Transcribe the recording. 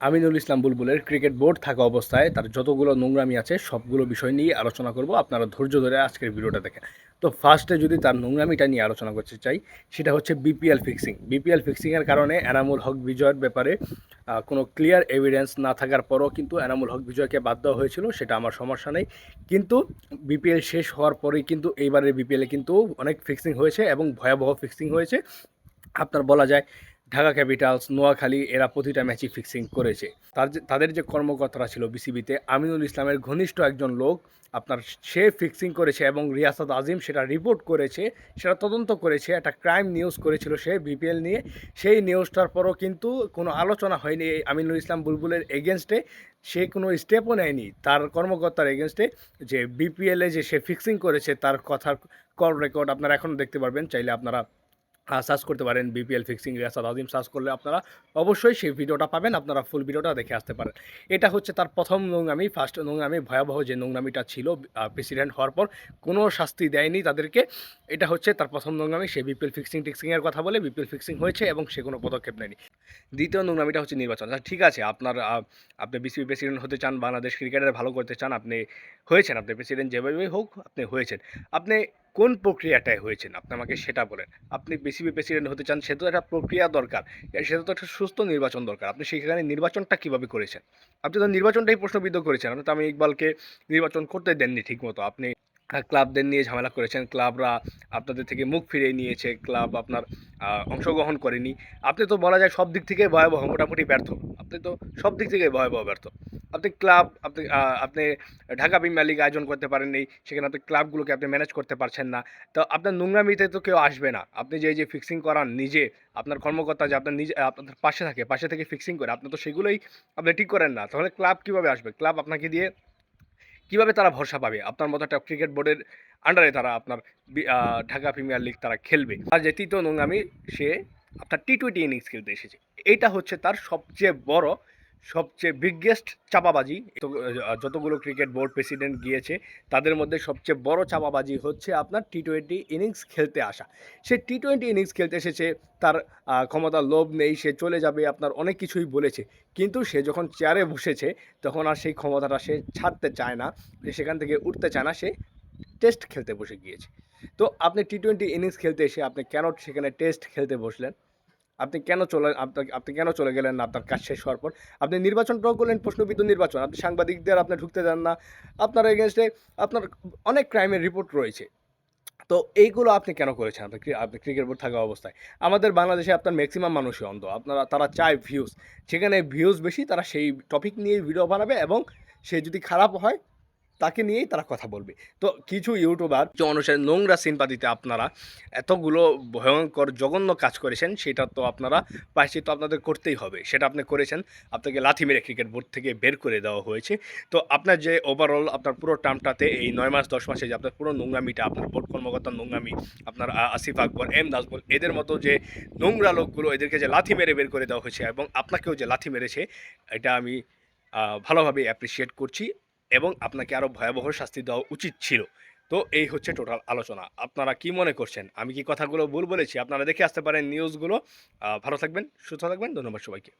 Aminul Islam বুলবুলের cricket board থাকা অবস্থায় তার যতগুলো নোংরামি আছে সবগুলো বিষয় নিয়ে আলোচনা করব। আপনারা ধৈর্য ধরে আজকের ভিডিওটা দেখেন। তো ফার্স্টে যদি তার নোংরামিটা নিয়ে আলোচনা করতে চাই, সেটা হচ্ছে বিপিএল ফিক্সিং। বিপিএল ফিক্সিংয়ের কারণে এনামুল হক বিজয়ের ব্যাপারে কোনো ক্লিয়ার এভিডেন্স না থাকার পরও কিন্তু এনামুল হক বিজয়কে বাদ দেওয়া হয়েছিল, সেটা আমার সমস্যা নেই। কিন্তু বিপিএল শেষ হওয়ার পরেই কিন্তু এইবারের বিপিএলে কিন্তু অনেক ফিক্সিং হয়েছে এবং ভয়াবহ ফিক্সিং হয়েছে। আপনার বলা যায় ঢাকা ক্যাপিটালস, নোয়াখালী এরা প্রতিটা ম্যাচই ফিক্সিং করেছে। তাদের যে কর্মকর্তারা ছিল বিসিবিতে, আমিনুল ইসলামের ঘনিষ্ঠ একজন লোক আপনার সে ফিক্সিং করেছে এবং রিয়াসাত আজিম সেটা রিপোর্ট করেছে, সেটা তদন্ত করেছে, একটা ক্রাইম নিউজ করেছিল সে বিপিএল নিয়ে। সেই নিউজটার পরও কিন্তু কোনো আলোচনা হয়নি এই আমিনুল ইসলাম বুলবুলের এগেনস্টে। সে কোনো স্টেপও নেয়নি তার কর্মকর্তার এগেনস্টে, যে বিপিএলে যে সে ফিক্সিং করেছে তার কথার কল রেকর্ড আপনারা এখনও দেখতে পারবেন। চাইলে আপনারা সার্চ করতে পারেন বিপিএল ফিক্সিং রিয়াসাত আজিম, সার্চ করলে আপনারা অবশ্যই সেই ভিডিওটা পাবেন, আপনারা ফুল ভিডিওটা দেখে আসতে পারেন। এটা হচ্ছে তার প্রথম নোংরামি, ফার্স্ট নোংরামি, ভয়াবহ যে নোংরামিটা ছিল প্রেসিডেন্ট হওয়ার পর কোনো শাস্তি দেয়নি তাদেরকে। এটা হচ্ছে তার প্রথম নোংরামি, সে বিপিএল ফিক্সিংয়ের কথা বলে বিপিএল ফিক্সিং হয়েছে এবং সে কোনো পদক্ষেপ নেয়নি। দ্বিতীয় নোংরামিটা হচ্ছে নির্বাচন। ঠিক আছে, আপনি বিসিবি প্রেসিডেন্ট হতে চান, বাংলাদেশ ক্রিকেটের ভালো করতে চান, আপনি হয়েছেন, আপনি প্রেসিডেন্ট যেভাবেই হোক আপনি হয়েছেন। আপনি কোন প্রক্রিয়াটায় হয়েছেন আপনি আমাকে সেটা বলেন। আপনি বিসিবি প্রেসিডেন্ট হতে চান, সে তো একটা প্রক্রিয়া দরকার, সেটা তো একটা সুস্থ নির্বাচন দরকার। আপনি সেখানে নির্বাচনটা কীভাবে করেছেন? আপনি তো নির্বাচনটাই প্রশ্নবিদ্ধ করেছেন। আপনি তো আমি ইকবালকে নির্বাচন করতে দেননি ঠিকমতো। আপনি ক্লাবদের নিয়ে ঝামেলা করেছেন, ক্লাবরা আপনাদের থেকে মুখ ফিরিয়ে নিয়েছে, ক্লাব আপনার অংশগ্রহণ করেনি। আপনি তো বলা যায় সব দিক থেকে ভয়াবহ, মোটামুটি ব্যর্থ। আপনি তো সব দিক থেকে ভয়াবহ ব্যর্থ। আপনি ঢাকা প্রিমিয়ার লিগ আয়োজন করতে পারেননি, সেখানে আপনি ক্লাবগুলোকে আপনি ম্যানেজ করতে পারছেন না। তো আপনার নোংরামিতে তো কেউ আসবে না। আপনি যে ফিক্সিং করান নিজে, আপনার কর্মকর্তা যে আপনার নিজে আপনাদের পাশে থাকে, পাশে থেকে ফিক্সিং করে, আপনি তো সেগুলোই আপনি ঠিক করেন না। তাহলে ক্লাব কীভাবে আসবে? ক্লাব আপনাকে দিয়ে কীভাবে তারা ভরসা পাবে? আপনার মতো একটা ক্রিকেট বোর্ডের আন্ডারে তারা আপনার ঢাকা প্রিমিয়ার লিগ তারা খেলবে। আর যে তৃতীয় নোংরামি, সে আপনার টি-টোয়েন্টি ইনিংস খেলতে এসেছে। এইটা হচ্ছে তার সবচেয়ে বড়, সবচেয়ে বিগেস্ট চাপাবাজি। তো যতগুলো ক্রিকেট বোর্ড প্রেসিডেন্ট গিয়েছে তাদের মধ্যে সবচেয়ে বড় চাপাবাজি হচ্ছে আপনার টি-টোয়েন্টি ইনিংস খেলতে আসা। সে টি-টোয়েন্টি ইনিংস খেলতে এসেছে, তার ক্ষমতার লোভ নেই, সে চলে যাবে, আপনার অনেক কিছুই বলেছে। কিন্তু সে যখন চেয়ারে বসেছে তখন আর সেই ক্ষমতাটা সে ছাড়তে চায় না, সে সেখান থেকে উঠতে চায় না, সে টেস্ট খেলতে বসে গিয়েছে। তো আপনি টি-টোয়েন্টি ইনিংস খেলতে এসে আপনি কেন সেখানে টেস্ট খেলতে বসলেন? আপনি কেন চলে গেলেন না আপনার কাজ শেষ হওয়ার পর? আপনি নির্বাচনটাও করলেন প্রশ্নবিদ্ধ নির্বাচন। আপনি সাংবাদিকদের আপনি ঢুকতে দেন না। আপনার এগেইনস্টে আপনার অনেক ক্রাইমের রিপোর্ট রয়েছে। তো এইগুলো আপনি কেন করেছেন? আপনি ক্রিকেট বোর্ড থাকা অবস্থায়। আমাদের বাংলাদেশে আপনার ম্যাক্সিমাম মানুষই অন্ধ। তারা চায় ভিউজ। যেখানে ভিউজ বেশি তারা সেই টপিক নিয়েই ভিডিও বানাবে এবং সে যদি খারাপ হয় তাকে নিয়েই তারা কথা বলবে। তো কিছু ইউটিউবার যে অনুসারে নোংরা সিনপাতিতে আপনারা এতগুলো ভয়ঙ্কর জঘন্য কাজ করেছেন, সেটা তো আপনারা প্রায়শ্চিত্ত আপনাদের করতেই হবে। সেটা আপনি করেছেন। আপনাকে লাথি মেরে ক্রিকেট বোর্ড থেকে বের করে দেওয়া হয়েছে। তো আপনার যে ওভারঅল আপনার পুরো টার্মটাতে এই ৯ মাস ১০ মাসে যে আপনার পুরো নোংরামিটা, আপনার বোর্ড কর্মকর্তার নোংরামি, আপনার আসিফ আকবর, এম নাজমুল এদের মতো যে নোংরা লোকগুলো, এদেরকে যে লাথি মেরে বের করে দেওয়া হয়েছে এবং আপনাকেও যে লাথি মেরেছে, এটা আমি ভালোভাবে অ্যাপ্রিসিয়েট করছি এবং আপনাকে আরও ভয়াবহ শাস্তি দেওয়া উচিত ছিল। তো এই হচ্ছে টোটাল আলোচনা। আপনারা কি মনে করছেন? আমি কি কথাগুলো ভুল বলেছি? আপনারা দেখে আসতে পারেন নিউজগুলো। ভালো থাকবেন, সুস্থ থাকবেন। ধন্যবাদ সবাইকে।